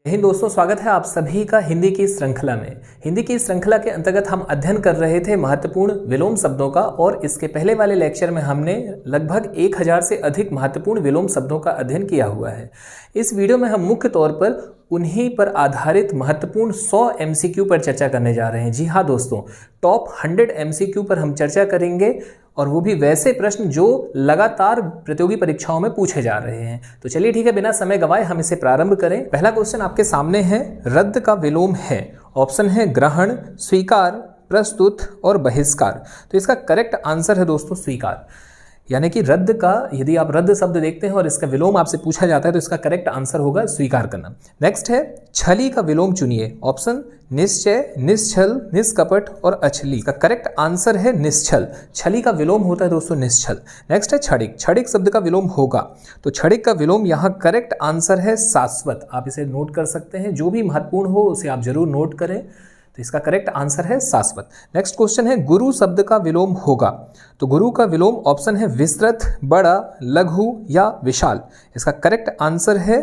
हिंद दोस्तों, स्वागत है आप सभी का हिंदी की श्रृंखला में। हिंदी की श्रृंखला के अंतर्गत हम अध्ययन कर रहे थे महत्वपूर्ण विलोम शब्दों का, और इसके पहले वाले लेक्चर में हमने लगभग 1000 से अधिक महत्वपूर्ण विलोम शब्दों का अध्ययन किया हुआ है। इस वीडियो में हम मुख्य तौर पर उन्हीं पर आधारित महत्वपूर्ण 100 MCQ पर चर्चा करने जा रहे हैं। जी हाँ दोस्तों, टॉप 100 MCQ पर हम चर्चा करेंगे, और वो भी वैसे प्रश्न जो लगातार प्रतियोगी परीक्षाओं में पूछे जा रहे हैं। तो चलिए ठीक है, बिना समय गंवाए हम इसे प्रारंभ करें। पहला क्वेश्चन आपके सामने है, रद्द का विलोम है। ऑप्शन है ग्रहण, स्वीकार, प्रस्तुत और बहिष्कार। तो इसका करेक्ट आंसर है दोस्तों स्वीकार। यानी कि रद्द का, यदि आप रद्द शब्द देखते हैं और इसका विलोम आपसे पूछा जाता है तो इसका करेक्ट आंसर होगा स्वीकार करना। नेक्स्ट है, छली का विलोम चुनिए। ऑप्शन निश्चय, निश्चल, निष्कपट और अछली। का करेक्ट आंसर है निश्चल। छली का विलोम होता है दोस्तों निश्चल। नेक्स्ट है क्षणिक। क्षणिक शब्द का विलोम होगा, तो क्षणिक का विलोम यहाँ करेक्ट आंसर है शाश्वत। आप इसे नोट कर सकते हैं, जो भी महत्वपूर्ण हो उसे आप जरूर नोट करें। तो इसका करेक्ट आंसर है शाश्वत। नेक्स्ट क्वेश्चन है, गुरु शब्द का विलोम होगा। तो गुरु का विलोम ऑप्शन है विस्तृत, बड़ा, लघु या विशाल। इसका करेक्ट आंसर है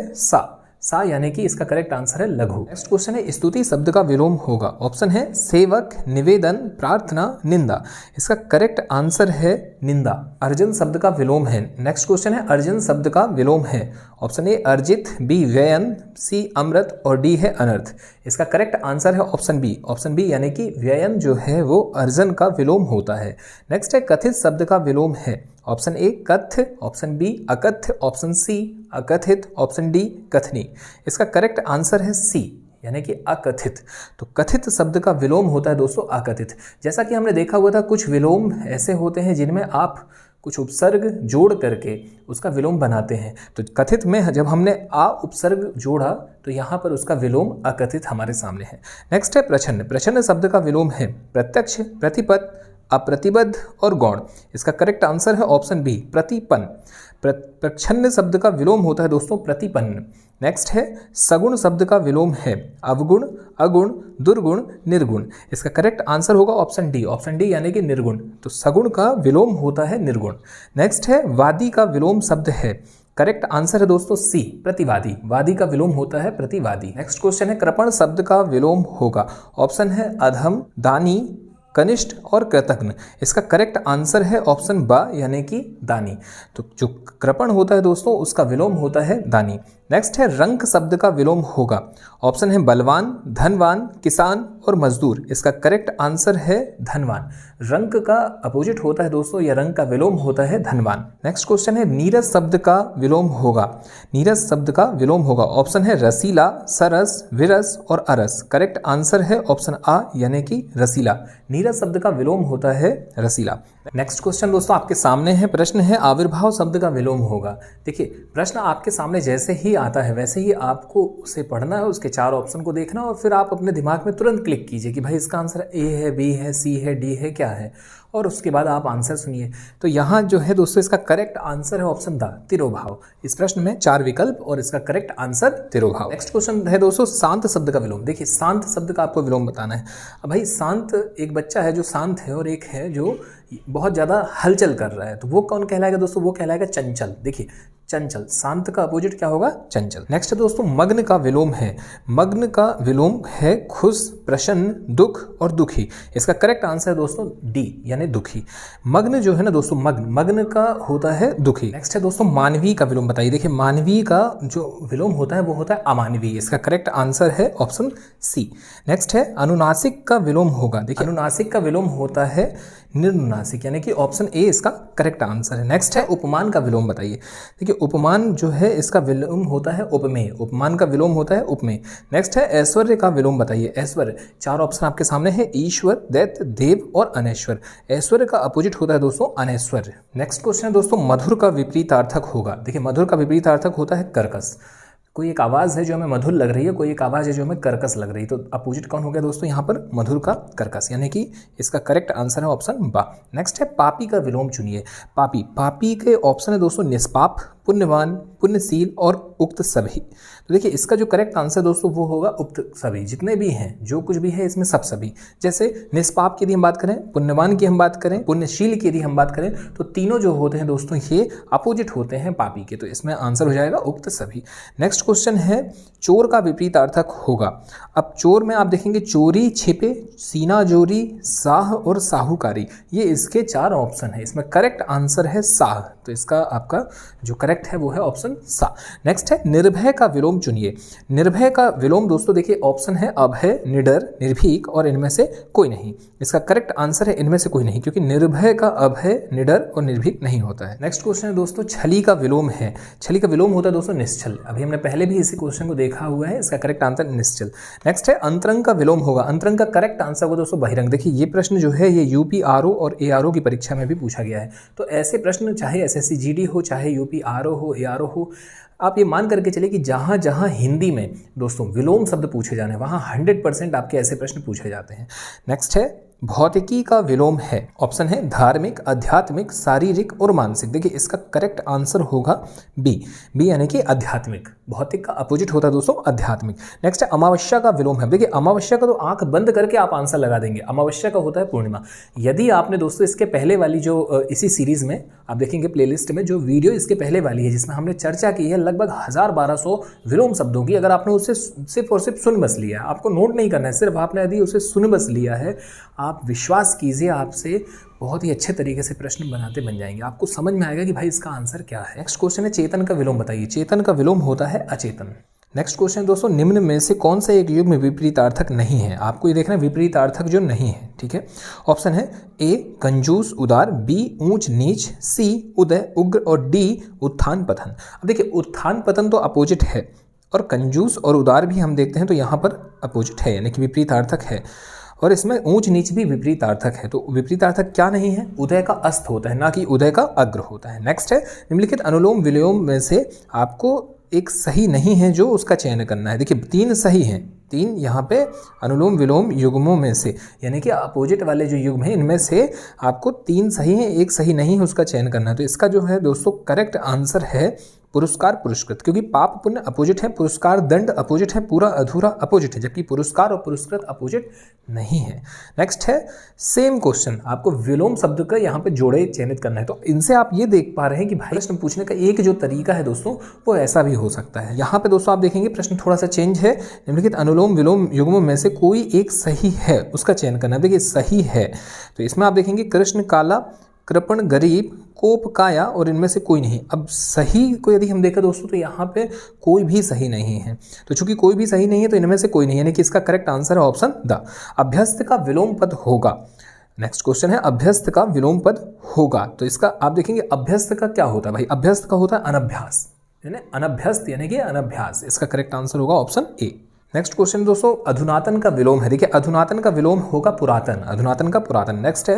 सा, यानी कि इसका करेक्ट आंसर है लघु। नेक्स्ट क्वेश्चन है, स्तुति शब्द का विलोम होगा। ऑप्शन है सेवक, निवेदन, प्रार्थना, निंदा। इसका करेक्ट आंसर है निंदा। अर्जन शब्द का विलोम है। नेक्स्ट क्वेश्चन है, अर्जन शब्द का विलोम है। ऑप्शन ए अर्जित, बी व्ययन, सी अमृत और डी है अनर्थ। इसका करेक्ट आंसर है ऑप्शन बी। ऑप्शन बी यानी कि व्ययन जो है वो अर्जन का विलोम होता है। नेक्स्ट है, कथित शब्द का विलोम है। ऑप्शन ए कथ्य, ऑप्शन बी अकथ्य, ऑप्शन सी अकथित, ऑप्शन डी कथनी। इसका करेक्ट आंसर है सी, यानी कि अकथित। तो कथित शब्द का विलोम होता है दोस्तों अकथित। जैसा कि हमने देखा हुआ था, कुछ विलोम ऐसे होते हैं जिनमें आप कुछ उपसर्ग जोड़ करके उसका विलोम बनाते हैं। तो कथित में जब हमने आ उपसर्ग जोड़ा तो यहाँ पर उसका विलोम अकथित हमारे सामने है। नेक्स्ट है प्रच्छन्न। प्रच्छन्न शब्द का विलोम है प्रत्यक्ष, प्रतिपद, अप्रतिबद्ध और गौण। इसका करेक्ट आंसर है ऑप्शन बी प्रतिपन्न। प्रच्छन्न शब्द का विलोम होता है दोस्तों प्रतिपन्न। नेक्स्ट है, सगुण शब्द का विलोम है अवगुण, अगुण, दुर्गुण, निर्गुण। इसका करेक्ट आंसर होगा ऑप्शन डी। ऑप्शन डी यानी कि निर्गुण। तो सगुण का विलोम होता है निर्गुण। नेक्स्ट है, वादी का विलोम शब्द है। करेक्ट आंसर है दोस्तों सी प्रतिवादी। वादी का विलोम होता है प्रतिवादी। नेक्स्ट क्वेश्चन है, कृपण शब्द का विलोम होगा। ऑप्शन है अधम, दानी, कनिष्ठ और कृतघ्न। इसका करेक्ट आंसर है ऑप्शन बा, यानी कि दानी। तो जो कृपण होता है दोस्तों उसका विलोम होता है दानी। नेक्स्ट है, रंक शब्द का विलोम होगा। ऑप्शन है बलवान, धनवान, किसान और मजदूर। इसका करेक्ट आंसर है धनवान। रंक का अपोजिट होता है दोस्तों, या रंक का विलोम होता है धनवान। नेक्स्ट क्वेश्चन है, नीरस शब्द का विलोम होगा। नीरस शब्द का विलोम होगा। ऑप्शन है रसीला, सरस, विरस और अरस। करेक्ट आंसर है ऑप्शन आ, यानी कि रसीला। नीरस शब्द का विलोम होता है रसीला। नेक्स्ट क्वेश्चन दोस्तों आपके सामने है, प्रश्न है आविर्भाव शब्द का विलोम होगा। देखिए, प्रश्न आपके सामने जैसे ही आता है वैसे ही आपको उसे पढ़ना है, उसके 4 ऑप्शन को देखना और फिर आप अपने दिमाग में तुरंत क्लिक कीजिए कि भाई इसका आंसर ए है, बी है, सी है, डी है, क्या है, और उसके बाद आप आंसर सुनिए। तो यहाँ जो है दोस्तों इसका करेक्ट आंसर है ऑप्शन द, तिरोभाव। इस प्रश्न में 4 विकल्प और इसका करेक्ट आंसर तिरोभाव। नेक्स्ट क्वेश्चन है दोस्तों शांत शब्द का विलोम। देखिए, शांत शब्द का आपको विलोम बताना है। अब भाई शांत, एक बच्चा है जो शांत है और एक है जो बहुत ज़्यादा हलचल कर रहा है, तो वो कौन कहलाएगा दोस्तों? वो कहलाएगा चंचल। देखिए, चंचल, शांत का अपोजिट क्या होगा? चंचल। नेक्स्ट है दोस्तों, मग्न का विलोम है। मग्न का विलोम है खुश, प्रसन्न, दुख और दुखी। इसका करेक्ट आंसर है दोस्तों डी, यानी दुखी। मग्न जो है ना दोस्तों, मग्न का होता है दुखी। नेक्स्ट है दोस्तों, मानवीय का विलोम बताइए। देखिए, मानवीय का जो विलोम होता है वो होता है अमानवीय। इसका करेक्ट आंसर है ऑप्शन सी। नेक्स्ट है, अनुनासिक का विलोम होगा। देखिए, अनुनासिक का विलोम होता है निर्नुनासिक, यानी कि ऑप्शन ए इसका करेक्ट आंसर है। नेक्स्ट है, उपमान का विलोम बताइए। देखिए, उपमान जो है इसका विलोम होता है उपमेय। उपमान का विलोम होता है उपमेय। नेक्स्ट है, ऐश्वर्य का विलोम बताइए। ऐश्वर्य, 4 ऑप्शन आपके सामने है, ईश्वर, दैत्य, देव और अनैश्वर। ऐश्वर्य का अपोजिट होता है दोस्तों अनैश्वर्य। नेक्स्ट क्वेश्चन है दोस्तों, मधुर का विपरीतार्थक होगा। देखिए, मधुर का विपरीतार्थक होता है कर्कश। कोई एक आवाज़ है जो हमें मधुर लग रही है, कोई एक आवाज़ है जो हमें कर्कश लग रही है, तो अपोजिट कौन हो गया दोस्तों यहाँ पर? मधुर का कर्कश, यानी कि इसका करेक्ट आंसर है ऑप्शन बा। नेक्स्ट है, पापी का विलोम चुनिए। पापी, पापी के ऑप्शन है दोस्तों निष्पाप, पुण्यवान, पुण्यशील और उक्त सभी। तो देखिए इसका जो करेक्ट आंसर दोस्तों वो होगा उक्त सभी, जितने भी हैं, जो कुछ भी है इसमें सब सभी। जैसे निष्पाप की यदि हम बात करें, पुण्यवान की हम बात करें, पुण्यशील की यदि हम बात करें, तो तीनों जो होते हैं दोस्तों ये अपोजिट होते हैं पापी के, तो इसमें आंसर हो जाएगा उक्त सभी। नेक्स्ट क्वेश्चन है चोर का विपरीतार्थक होगा। अब चोर में आप देखेंगे चोरी, छिपे, सीना जोरी, साह और साहूकारी, ये इसके 4 ऑप्शन है। इसमें करेक्ट आंसर है साह, तो इसका आपका जो करेक्ट है वो है ऑप्शन सा। नेक्स्ट है निर्भय का विलोम चुनिए। निर्भय का विलोम दोस्तों देखिए ऑप्शन है अभय, निडर, निर्भीक और इनमें से कोई नहीं। इसका करेक्ट आंसर है इनमें से कोई नहीं, क्योंकि निर्भय का अभय, निडर और निर्भीक नहीं होता है। नेक्स्ट क्वेश्चन है दोस्तों छली का विलोम है। छली का विलोम होता है दोस्तों निश्चल। अभी हमने पहले भी इसी क्वेश्चन को देखा हुआ है, इसका करेक्ट आंसर निश्चल। नेक्स्ट है अंतरंग का विलोम होगा। अंतरंग का करेक्ट आंसर होगा दोस्तों बहिरंग। देखिए ये प्रश्न जो है ये यूपी आरओ और एआरओ की परीक्षा में भी पूछा गया है। तो ऐसे प्रश्न चाहे एसएससी जीडी हो, चाहे यूपी आरओ हो, एआरओ हो, आप ये मान करके चले कि जहाँ जहाँ हिंदी में दोस्तों विलोम शब्द पूछे जाने वहाँ 100% आपके ऐसे प्रश्न पूछे जाते हैं। नेक्स्ट है भौतिकी का विलोम है। ऑप्शन है धार्मिक, आध्यात्मिक, शारीरिक और मानसिक। देखिए इसका करेक्ट आंसर होगा बी यानी कि आध्यात्मिक। भौतिक का अपोजिट होता है दोस्तों आध्यात्मिक। नेक्स्ट है अमावस्या का विलोम है। देखिए अमावस्या का तो आंख बंद करके आप आंसर लगा देंगे, अमावस्या का होता है पूर्णिमा। यदि आपने दोस्तों इसके पहले वाली जो इसी सीरीज में आप देखेंगे प्लेलिस्ट में जो वीडियो इसके पहले वाली है जिसमें हमने चर्चा की है लगभग 1000-1200 विलोम शब्दों की, अगर आपने उसे सिर्फ और सिर्फ सुन बस लिया, आपको नोट नहीं करना है, सिर्फ आपने यदि उसे सुन बस लिया है, आप विश्वास कीजिए आपसे बहुत ही अच्छे तरीके से प्रश्न बनाते बन जाएंगे। आपको समझ में आएगा कि भाई इसका आंसर क्या है। नेक्स्ट क्वेश्चन है चेतन का विलोम बताइए। चेतन का विलोम होता है अचेतन। नेक्स्ट क्वेश्चन दोस्तों निम्न में से कौन सा एक युग में विपरीतार्थक नहीं है। आपको ये देखना है विपरीतार्थक जो नहीं है, ठीक है। ऑप्शन है ए कंजूस उदार, बी ऊंच नीच, सी उदय उग्र और डी उत्थान पतन। अब देखिए उत्थान पतन तो अपोजिट है और कंजूस और उदार भी हम देखते हैं तो यहाँ पर अपोजिट है यानी कि विपरीतार्थक है, और इसमें ऊंच नीच भी विपरीतार्थक है। तो विपरीतार्थक क्या नहीं है, उदय का अस्त होता है, ना कि उदय का अग्र होता है। नेक्स्ट है निम्नलिखित अनुलोम विलोम में से आपको एक सही नहीं है जो उसका चयन करना है। देखिए 3 सही हैं, 3 यहाँ पे अनुलोम विलोम युग्मों में से यानी कि अपोजिट वाले जो युग्म हैं इनमें से आपको 3 सही हैं, एक सही नहीं है, उसका चयन करना है। तो इसका जो है दोस्तों करेक्ट आंसर है पुरस्कार पुरस्कृत, क्योंकि पाप पुण्य अपोजिट है, पुरस्कार दंड अपोजिट है, पूरा अधूरा अपोजिट है, जबकि पुरस्कार और पुरस्कृत अपोजिट नहीं है। नेक्स्ट है सेम क्वेश्चन, आपको विलोम शब्द का यहाँ पे जोड़े चयनित करना है। तो इनसे आप ये देख पा रहे हैं कि भाई प्रश्न पूछने का एक जो तरीका है दोस्तों वो ऐसा भी हो सकता है। यहाँ पे दोस्तों आप देखेंगे प्रश्न थोड़ा सा चेंज है। निम्नलिखित अनुलोम विलोम युग्मों में से कोई एक सही है उसका चयन करना है। देखिए सही है तो इसमें आप देखेंगे कृष्ण काला, कृपण गरीब, कोप काया और इनमें से कोई नहीं। अब सही को यदि हम देखें दोस्तों तो यहाँ पे कोई भी सही नहीं है, तो चूंकि कोई भी सही नहीं है तो इनमें से कोई नहीं, यानी कि इसका करेक्ट आंसर है ऑप्शन द अभ्यस्त का विलोम पद होगा। नेक्स्ट क्वेश्चन है अभ्यस्त का विलोम पद होगा, तो इसका आप देखेंगे अभ्यस्त का क्या होता है भाई, अभ्यस्त का होता है अनभ्यास, यानी अनभ्यस्त यानी कि अनभ्यास। इसका करेक्ट आंसर होगा ऑप्शन ए। नेक्स्ट क्वेश्चन दोस्तों अधुनातन का विलोम है। देखिए अधुनातन का विलोम होगा पुरातन, अधुनातन का पुरातन। नेक्स्ट है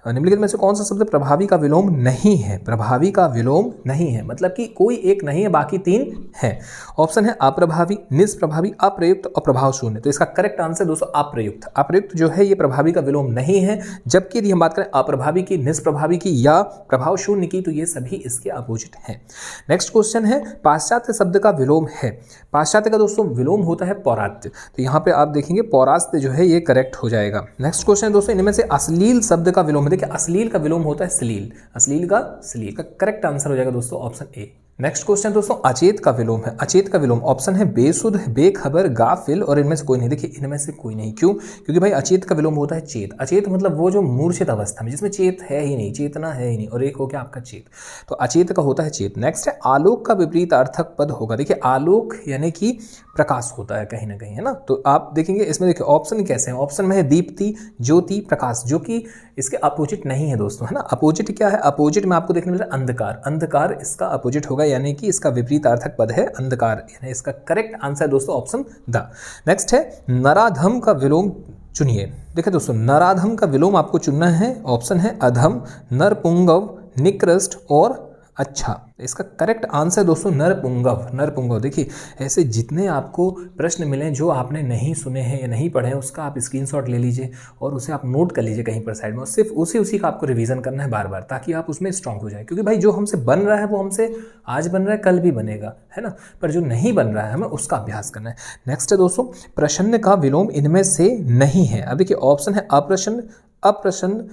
निम्नलिखित में से कौन सा शब्द प्रभावी का विलोम नहीं है। प्रभावी का विलोम नहीं है मतलब कि कोई एक नहीं है, बाकी 3 है। ऑप्शन है अप्रभावी, निष्प्रभावी, अप्रयुक्त और प्रभाव शून्य। तो इसका करेक्ट आंसर दोस्तों अप्रयुक्त। अप्रयुक्त जो है ये प्रभावी का विलोम नहीं है, जबकि यदि हम बात करें अप्रभावी की, निष्प्रभावी की या प्रभाव शून्य की तो ये सभी इसके अपोजिट हैं। नेक्स्ट क्वेश्चन है पाश्चात्य शब्द का विलोम है। पाश्चात्य का दोस्तों विलोम होता है पौरात्य, तो यहाँ पे आप देखेंगे पौरास्त्य जो है ये करेक्ट हो जाएगा। नेक्स्ट क्वेश्चन दोस्तों इनमें से अश्लील शब्द का विलोम है। देखिए अश्लील का विलोम होता है श्लील, अश्लील का श्लील। का करेक्ट आंसर हो जाएगा दोस्तों ऑप्शन ए। नेक्स्ट क्वेश्चन दोस्तों अचेत का विलोम है। अचेत का विलोम ऑप्शन है बेसुध, बेखबर, गाफिल और इनमें से कोई नहीं। देखिए इनमें से कोई नहीं, क्यों? क्योंकि भाई अचेत का विलोम होता है चेत। अचेत मतलब वो जो मूर्छित अवस्था में जिसमें चेत है ही नहीं, चेतना है ही नहीं, और एक हो गया आपका चेत, तो अचेत का होता है चेत। नेक्स्ट है आलोक का विपरीतार्थक पद होगा। देखिए आलोक यानी कि प्रकाश होता है कहीं ना कहीं, है ना। तो आप देखेंगे इसमें देखिए ऑप्शन कैसे हैं। ऑप्शन में है दीप्ति, ज्योति, प्रकाश, जो कि इसके अपोजिट नहीं है दोस्तों, है ना। अपोजिट क्या है? अपोजिट में आपको देखने मिल रहा है अंधकार। अंधकार इसका अपोजिट होगा, यानी कि इसका विपरीतार्थक पद है अंधकार, यानी इसका करेक्ट आंसर दोस्तों ऑप्शन द। नेक्स्ट है नराधम का विलोम चुनिए। देखिए दोस्तों नराधम का विलोम आपको चुनना है। ऑप्शन है अधम, नरपुंगव, निकृष्ट और अच्छा। इसका करेक्ट आंसर दोस्तों नरपुंगव। नरपुंगव। देखिए ऐसे जितने आपको प्रश्न मिले जो आपने नहीं सुने हैं या नहीं पढ़े हैं, उसका आप स्क्रीनशॉट ले लीजिए और उसे आप नोट कर लीजिए कहीं पर साइड में, और सिर्फ उसी का आपको रिवीजन करना है बार बार, ताकि आप उसमें स्ट्रांग हो जाए। क्योंकि भाई जो हमसे बन रहा है वो हमसे आज बन रहा है, कल भी बनेगा, है ना, पर जो नहीं बन रहा है हमें उसका अभ्यास करना है। नेक्स्ट है दोस्तों, प्रसन्न का विलोम इनमें से नहीं है। अब देखिए ऑप्शन है अप्रसन्न, अप्रसन्न,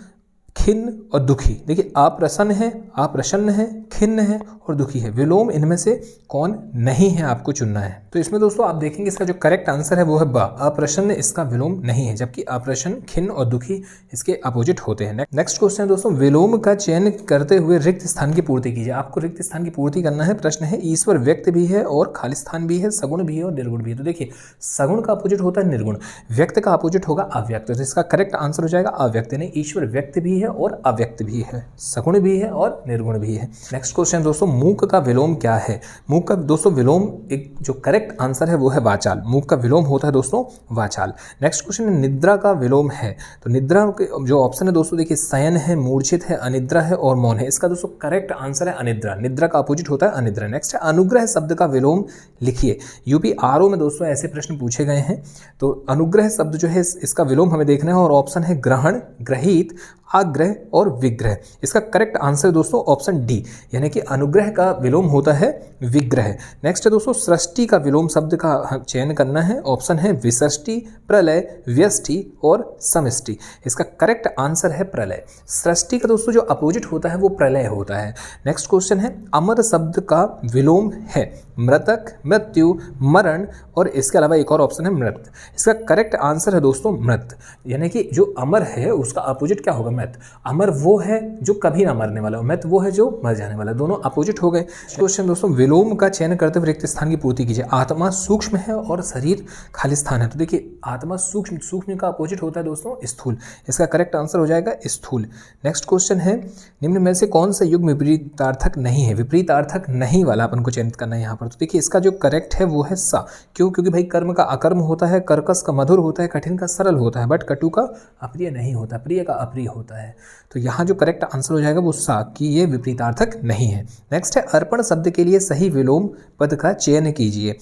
खिन्न और दुखी। देखिए अप्रसन्न है, अप्रसन्न है, खिन्न है और दुखी है। विलोम इनमें से कौन नहीं है आपको चुनना है। तो इसमें दोस्तों आप देखेंगे इसका जो करेक्ट आंसर है वो है बा, अप्रसन्न इसका विलोम नहीं है, जबकि अप्रसन्न, खिन्न और दुखी इसके अपोजिट होते हैं। नेक्स्ट क्वेश्चन है दोस्तों, विलोम का चयन करते हुए रिक्त स्थान की पूर्ति कीजिए। आपको रिक्त स्थान की पूर्ति करना है। प्रश्न है ईश्वर व्यक्त भी है और खाली स्थान भी है, सगुण भी है और निर्गुण भी है। तो देखिए सगुण का अपोजिट होता है निर्गुण, व्यक्त का अपोजिट होगा अव्यक्त। तो इसका करेक्ट आंसर हो जाएगा अव्यक्त, यानी ईश्वर व्यक्त भी है और अव्यक्त भी है, सगुण भी है और निर्गुण भी है। नेक्स्ट क्वेश्चन दोस्तों, मूक का विलोम क्या है। मूक का दोस्तों विलोम, एक जो करेक्ट आंसर है वो है वाचाल। मूक का विलोम होता है दोस्तों वाचाल। नेक्स्ट क्वेश्चन है निद्रा का विलोम है। तो निद्रा के जो ऑप्शन है दोस्तों देखिए शयन है, मूर्छित है, अनिद्रा है और मौन है। इसका दोस्तों करेक्ट आंसर है अनिद्रा। निद्रा का अपोजिट होता है अनिद्रा। नेक्स्ट है अनुग्रह शब्द का विलोम लिखिए। यूपी आरओ में दोस्तों ऐसे प्रश्न पूछे गए हैं। तो अनुग्रह शब्द जो है इसका विलोम हमें देखना है और ऑप्शन है ग्रहण, ग्रहित, आग्रह और विग्रह। इसका करेक्ट आंसर दोस्तों ऑप्शन डी, यानी कि अनुग्रह का विलोम होता है विग्रह। नेक्स्ट है दोस्तों सृष्टि का विलोम शब्द का चयन करना है। ऑप्शन है विसृष्टि, प्रलय, व्यष्टि और समष्टि। इसका करेक्ट आंसर है प्रलय। सृष्टि का दोस्तों जो अपोजिट होता है वो प्रलय होता है। नेक्स्ट क्वेश्चन है अमर शब्द का विलोम है मृतक, मृत्यु, मरण और इसके अलावा एक और ऑप्शन है मृत। इसका करेक्ट आंसर है दोस्तों मृत, यानी कि जो अमर है उसका अपोजिट क्या होगा, मृत। अमर वो है जो कभी ना मरने वाला, मृत वो है जो मर जाने वाला, दोनों अपोजिट हो गए। क्वेश्चन दोस्तों विलोम का चयन करते हुए रिक्त स्थान की पूर्ति कीजिए। आत्मा सूक्ष्म है और शरीर खाली स्थान है। तो देखिए आत्मा सूक्ष्म, सूक्ष्म का अपोजिट होता है दोस्तों स्थूल। इसका करेक्ट आंसर हो जाएगा स्थूल। नेक्स्ट क्वेश्चन है निम्न में से कौन सा युग्म विपरीतार्थक नहीं है। विपरीतार्थक नहीं वाला अपन को चयनित करना है यहाँ पर। तो देखिए इसका जो करेक्ट है वो है सा। क्यों? क्योंकि भाई कर्म का अकर्म होता है, कर्कश का मधुर होता है, कठिन का सरल होता है, बट कटु का अप्रिय नहीं होता, प्रिय का अप्रिय होता है। तो यहाँ जो करेक्ट आंसर हो जाएगा वो सा, कि ये विपरीतार्थक नहीं है। नेक्स्ट है अर्पण शब्द के लिए सही विलोम पद का चयन कीजिए।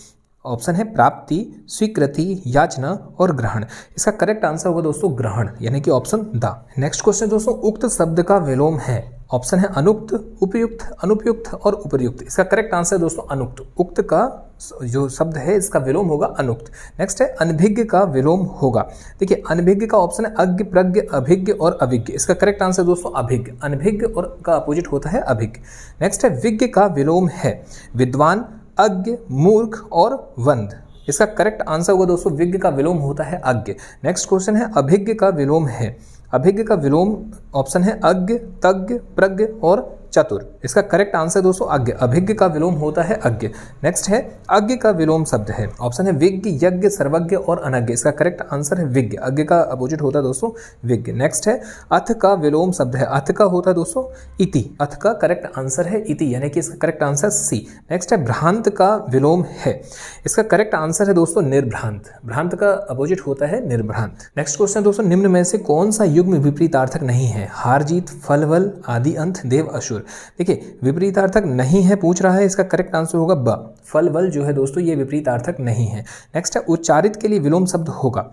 ऑप्शन है प्राप्ति, स्वीकृति, याचना और ग्रहण। इसका करेक्ट आंसर होगा दोस्तों ग्रहण, यानी कि ऑप्शन द। नेक्स्ट क्वेश्चन दोस्तों उक्त शब्द का विलोम है। ऑप्शन है अनुक्त, उपयुक्त, अनुपयुक्त और उपर्युक्त। इसका करेक्ट आंसर दोस्तों अनुक्त। उक्त का जो शब्द है इसका विलोम होगा अनुक्त। नेक्स्ट है अनभिज्ञ का विलोम होगा। देखिए अनभिज्ञ का ऑप्शन है अज्ञ, प्रज्ञ, अभिज्ञ और अभिज्ञ। इसका करेक्ट आंसर दोस्तों अभिज्ञ। अनभिज्ञ और का अपोजिट होता है अभिज्ञ। नेक्स्ट है विज्ञ का विलोम है विद्वान, अज्ञ, मूर्ख और वंद। इसका करेक्ट आंसर होगा दोस्तों विज्ञ का विलोम होता है अज्ञ। नेक्स्ट क्वेश्चन है अभिज्ञ का विलोम है। अभिज्ञ का विलोम ऑप्शन है अज्ञ, तज्ञ, प्रज्ञ और चतुर। इसका करेक्ट आंसर दोस्तों अज्ञ। अभिज्ञ का विलोम होता है अज्ञ। नेक्स्ट है अज्ञ का विलोम शब्द है। ऑप्शन है विज्ञ, यज्ञ, सर्वज्ञ और अनज्ञ। इसका करेक्ट आंसर है विज्ञ। अज्ञ का अपोजिट होता है दोस्तों विज्ञ। नेक्स्ट है अथ का विलोम शब्द है। अथ का होता है दोस्तों इति। अथ का करेक्ट आंसर है इति, यानी कि इसका करेक्ट आंसर सी। नेक्स्ट है भ्रांत का विलोम है। इसका करेक्ट आंसर है दोस्तों निर्भ्रांत। भ्रांत का अपोजिट होता है निर्भ्रांत। नेक्स्ट क्वेश्चन दोस्तों निम्न में से कौन सा युग्म विपरीतार्थक नहीं है। हार जीत, फल बल, आदि अंत, देव असुर। देखिए विपरीतार्थक नहीं है पूछ रहा है, इसका करेक्ट आंसर होगा ब। फल बल जो है दोस्तों ये विपरीतार्थक नहीं है। नेक्स्ट है उच्चारित के लिए विलोम शब्द होगा।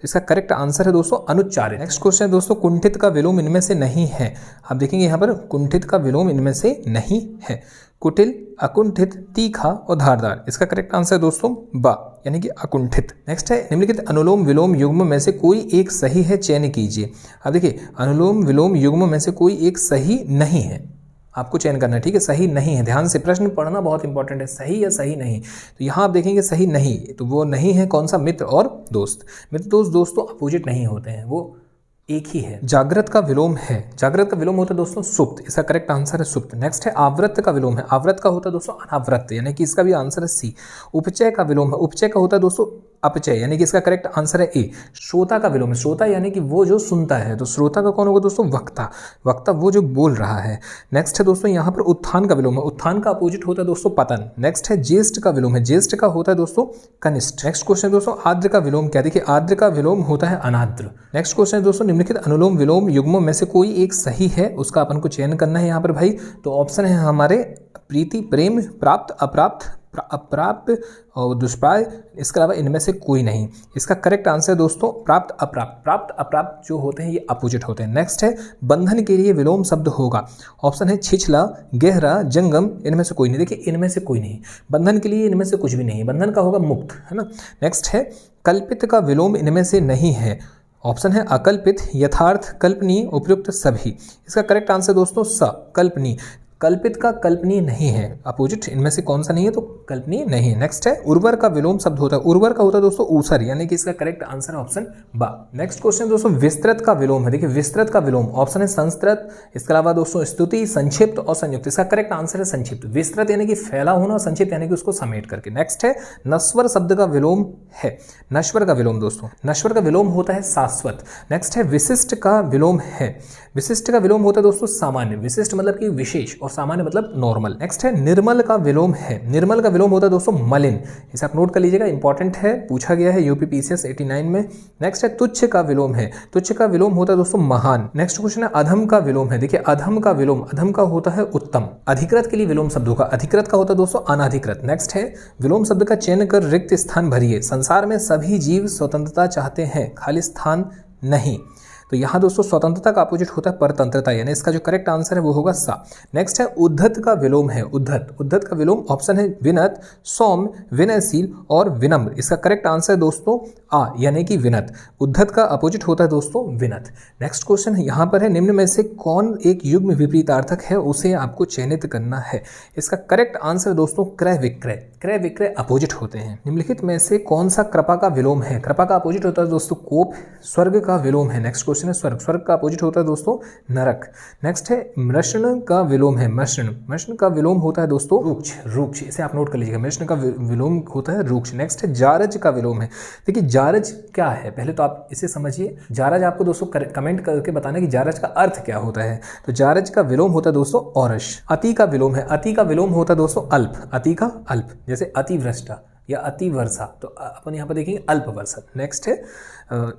इसका करेक्ट आंसर है दोस्तों अनुच्चारित। नेक्स्ट क्वेश्चन है दोस्तों कुंठित का विलोम इनमें से नहीं है। आप देखेंगे यहाँ पर कुंठित का विलोम इनमें से नहीं है। कुटिल, अकुंठित, तीखा और धारदार। इसका करेक्ट आंसर है दोस्तों बा, यानी कि अकुंठित। नेक्स्ट है निम्नलिखित अनुलोम विलोम युग्म में से कोई एक सही है, चयन कीजिए। अब देखिए अनुलोम विलोम युग्म में से कोई एक सही नहीं है, आपको चयन करना है, ठीक है। सही नहीं है, ध्यान से प्रश्न पढ़ना बहुत इंपॉर्टेंट है। सही या सही नहीं, तो यहाँ आप देखेंगे सही नहीं, तो वो नहीं है कौन सा, मित्र और दोस्त। मित्र दोस्त दोस्तों अपोजिट नहीं होते हैं, वो एक ही है। जागृत का विलोम है। जागृत का विलोम होता है दोस्तों सुप्त। इसका करेक्ट आंसर है सुप्त। नेक्स्ट है आवृत का विलोम है। आवृत का होता है दोस्तों अनावृत, यानी कि इसका भी आंसर है सी। उपचय का विलोम है। उपचय का होता है दोस्तों अपचय, यानी कि इसका करेक्ट आंसर है ए। श्रोता का विलोम है, श्रोता यानी कि वो जो सुनता है, तो श्रोता का कौन होगा दोस्तों? वक्ता। वक्ता वो जो बोल रहा है। नेक्स्ट है दोस्तों यहाँ पर उत्थान का विलोम है, उत्थान का अपोजिट होता है दोस्तों पतन। नेक्स्ट है ज्येष्ठ का विलोम है, ज्येष्ठ का होता है दोस्तों कनिष्ठ। नेक्स्ट क्वेश्चन है दोस्तों आर्द्र का विलोम क्या? देखिए आर्द्र का विलोम होता है अनाद्र। नेक्स्ट क्वेश्चन है दोस्तों निम्नलिखित अनुलोम विलोम युग्मों में से कोई एक सही है, उसका अपन को चयन करना है यहाँ पर भाई। तो ऑप्शन है हमारे प्रीति, प्रेम, प्राप्त, अप्राप्त, अप्राप्त और दुष्प्राय, इसके अलावा इनमें से कोई नहीं। इसका करेक्ट आंसर दोस्तों प्राप्त, अप्राप्त। प्राप्त अप्राप्त जो होते हैं ये अपोजिट होते हैं। नेक्स्ट है बंधन के लिए विलोम शब्द होगा। ऑप्शन है छिछला, गहरा, जंगम, इनमें से कोई नहीं। देखिए इनमें से कोई नहीं, बंधन के लिए इनमें से कुछ भी नहीं। बंधन का होगा मुक्त, है ना। नेक्स्ट है कल्पित का विलोम इनमें से नहीं है। ऑप्शन है अकल्पित, यथार्थ, कल्पनीय, उपयुक्त, सभी। इसका करेक्ट आंसर दोस्तों स, कल्पनीय। कल्पित का कल्पनीय नहीं है, अपोजिट इनमें से कौन सा नहीं है? तो कल्पनीय नहीं है। नेक्स्ट है उर्वर का विलोम शब्द होता है, उर्वर का होता है दोस्तों ऊसर, यानी कि इसका करेक्ट आंसर है ऑप्शन बा। नेक्स्ट क्वेश्चन दोस्तों विस्तृत का विलोम है। देखिए विस्तृत का विलोम ऑप्शन है संस्तृत, इसके अलावा दोस्तों स्तुति, संक्षिप्त और संयुक्त। इसका करेक्ट आंसर है संक्षिप्त। विस्तृत यानी कि फैला होना और संक्षिप्त यानी कि उसको समेट करके। नेक्स्ट है नश्वर शब्द का विलोम है, नश्वर का विलोम दोस्तों, नश्वर का विलोम होता है शाश्वत। नेक्स्ट है विशिष्ट का विलोम है, विशिष्ट का विलोम होता है दोस्तों सामान्य। विशिष्ट मतलब कि विशेष और सामान्य मतलब नॉर्मल। नेक्स्ट है निर्मल का विलोम है, निर्मल का विलोम होता है दोस्तों मलिन। इसे आप नोट कर लीजिएगा, इंपॉर्टेंट है, पूछा गया है यूपीपीसीएस 89 में। नेक्स्ट है तुच्छ का विलोम है, तुच्छ का विलोम होता है दोस्तों महान। नेक्स्ट क्वेश्चन है अधम का विलोम है। देखिए अधम का विलोम, अधम का होता है उत्तम। अधिकृत के लिए विलोम शब्द होगा, अधिकृत का होता है दोस्तों अनाधिकृत। नेक्स्ट है विलोम शब्द का चयन कर रिक्त स्थान भरिए। संसार में सभी जीव स्वतंत्रता चाहते हैं, खाली स्थान नहीं। तो यहाँ दोस्तों स्वतंत्रता का अपोजिट होता है परतंत्रता, यानी इसका जो करेक्ट आंसर है वो होगा सा। नेक्स्ट है उद्धत का विलोम है, उद्धत, उद्धत का विलोम ऑप्शन है विनत, सौम्य, विनयशील और विनम्र। इसका करेक्ट आंसर है दोस्तों आ, यानी कि विनत। उद्धत का अपोजिट होता है दोस्तों विनत। नेक्स्ट क्वेश्चन यहाँ पर है निम्न में से कौन एक युग्म विपरीतार्थक है, उसे आपको चयनित करना है। इसका करेक्ट आंसर दोस्तों क्रय विक्रय, क्रय विक्रय अपोजिट होते हैं। निम्नलिखित में से कौन सा कृपा का विलोम है? कृपा का अपोजिट होता है दोस्तों कोप। स्वर्ग का विलोम है, नेक्स्ट क्वेश्चन है स्वर्ग, स्वर्ग का अपोजिट होता है दोस्तों नरक। नेक्स्ट है मृषण का विलोम है, मृषण, मृषण का विलोम होता है दोस्तों रुक्ष, रुक्ष, इसे आप नोट कर लीजिएगा, मृषण का विलोम होता है रुक्ष। नेक्स्ट है जारज का विलोम है। देखिए जारज क्या है, पहले तो आप इसे समझिए। जारज आपको दोस्तों कमेंट करके बताना कि जारज का अर्थ क्या होता है। तो जारज का विलोम होता है दोस्तों औरस। अति का विलोम है, अति का विलोम होता है दोस्तों अल्प, अति का अल्प, जैसे अतिवृष्टा या अति वर्षा, तो अपन यहाँ पर देखेंगे अल्प वर्षा। नेक्स्ट है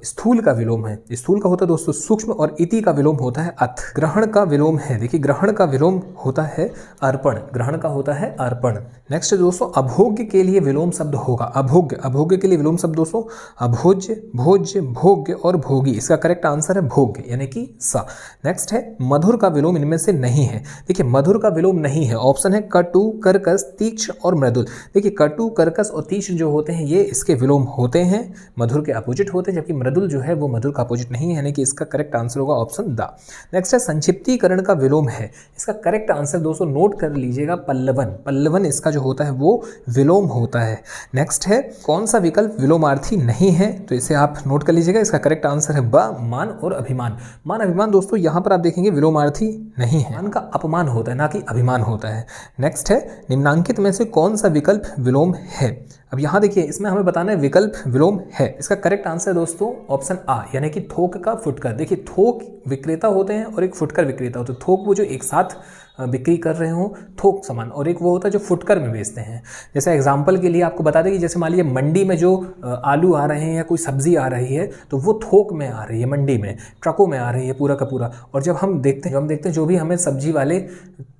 स्थूल का विलोम है, स्थूल का होता है दोस्तों सूक्ष्म और इति का विलोम होता है अथ। ग्रहण का विलोम है, देखिए ग्रहण का विलोम होता है अर्पण, ग्रहण का होता है अर्पण। नेक्स्ट है दोस्तों अभोग्य के लिए विलोम शब्द होगा, अभोग्य, अभोग्य के लिए विलोम शब्द दोस्तों अभोज्य, भोज्य, भोग्य और भोगी। इसका करेक्ट आंसर है भोग्य, यानी कि सा। नेक्स्ट है मधुर का विलोम इनमें से नहीं है। देखिए मधुर का विलोम नहीं है, ऑप्शन है कटु, कर्कश, तीक्ष्ण और मृदुल। देखिए कटु, कर्कश और तीक्ष्ण जो होते हैं ये इसके विलोम होते हैं, मधुर के अपोजिट होते हैं, जबकि मृदुल जो है वो मधुर का अपोजिट नहीं है, यानी कि इसका करेक्ट आंसर होगा ऑप्शन द। नेक्स्ट है संक्षिप्तीकरण का विलोम है। इसका करेक्ट आंसर दोस्तों नोट कर लीजिएगा पल्लवन, पल्लवन इसका जो होता है वो विलोम होता है। नेक्स्ट है कौन सा विकल्प विलोमार्थी नहीं है, तो इसे आप नोट कर लीजिएगा, इसका करेक्ट आंसर है ब, मान और अभिमान। मान अभिमान दोस्तों यहाँ पर आप देखेंगे विलोमार्थी नहीं है, मान का अपमान होता है ना कि अभिमान होता है। नेक्स्ट है निम्नांकित में से कौन सा विकल्प विलोम है। अब यहाँ देखिए इसमें हमें बताना है विकल्प विलोम है। इसका करेक्ट आंसर दोस्तों ऑप्शन आ, यानी कि थोक का फुटकर। देखिए थोक विक्रेता होते हैं और एक फुटकर विक्रेता होते हैं। थोक वो जो एक साथ बिक्री कर रहे हो थोक सामान, और एक वो होता है जो फुटकर में बेचते हैं। जैसे एग्जांपल के लिए आपको बता दें कि जैसे मान लीजिए मंडी में जो आलू आ रहे हैं या कोई सब्जी आ रही है तो वो थोक में आ रही है, मंडी में ट्रकों में आ रही है पूरा का पूरा। और जब हम देखते हैं जो भी हमें सब्जी वाले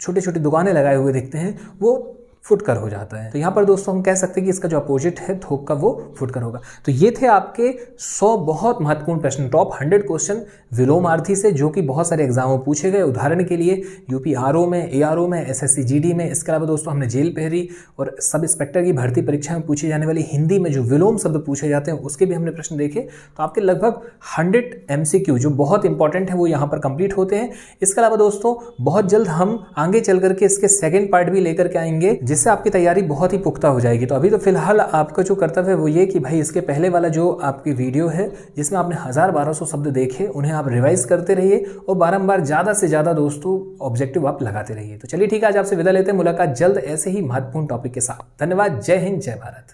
छोटे छोटे दुकानें लगाए हुए दिखते हैं वो फुटकर हो जाता है। तो यहाँ पर दोस्तों हम कह सकते हैं कि इसका जो अपोजिट है थोक का वो फुटकर होगा। तो ये थे आपके 100 बहुत महत्वपूर्ण प्रश्न, टॉप 100 क्वेश्चन विलोमार्थी से, जो कि बहुत सारे एग्जाम में पूछे गए। उदाहरण के लिए यूपी आरओ में, एआरओ में, एसएससी जीडी में। इसके अलावा दोस्तों हमने जेल पहरी और सब इंस्पेक्टर की भर्ती परीक्षा में पूछी जाने वाली हिंदी में जो विलोम शब्द पूछे जाते हैं उसके भी हमने प्रश्न देखे। तो आपके लगभग 100 MCQ जो बहुत इंपॉर्टेंट है वो यहाँ पर कंप्लीट होते हैं। इसके अलावा दोस्तों बहुत जल्द हम आगे चल करके इसके सेकेंड पार्ट भी लेकर के आएंगे, जिससे आपकी तैयारी बहुत ही पुख्ता हो जाएगी। तो अभी तो फिलहाल आपका जो कर्तव्य है वो ये कि भाई इसके पहले वाला जो आपकी वीडियो है जिसमें आपने 1000-1200 शब्द देखे उन्हें आप रिवाइज करते रहिए और बारंबार ज़्यादा से ज़्यादा दोस्तों ऑब्जेक्टिव आप लगाते रहिए। तो चलिए ठीक है, आज आपसे विदा लेते हैं, मुलाकात जल्द ऐसे ही महत्वपूर्ण टॉपिक के साथ। धन्यवाद, जय हिंद, जय भारत।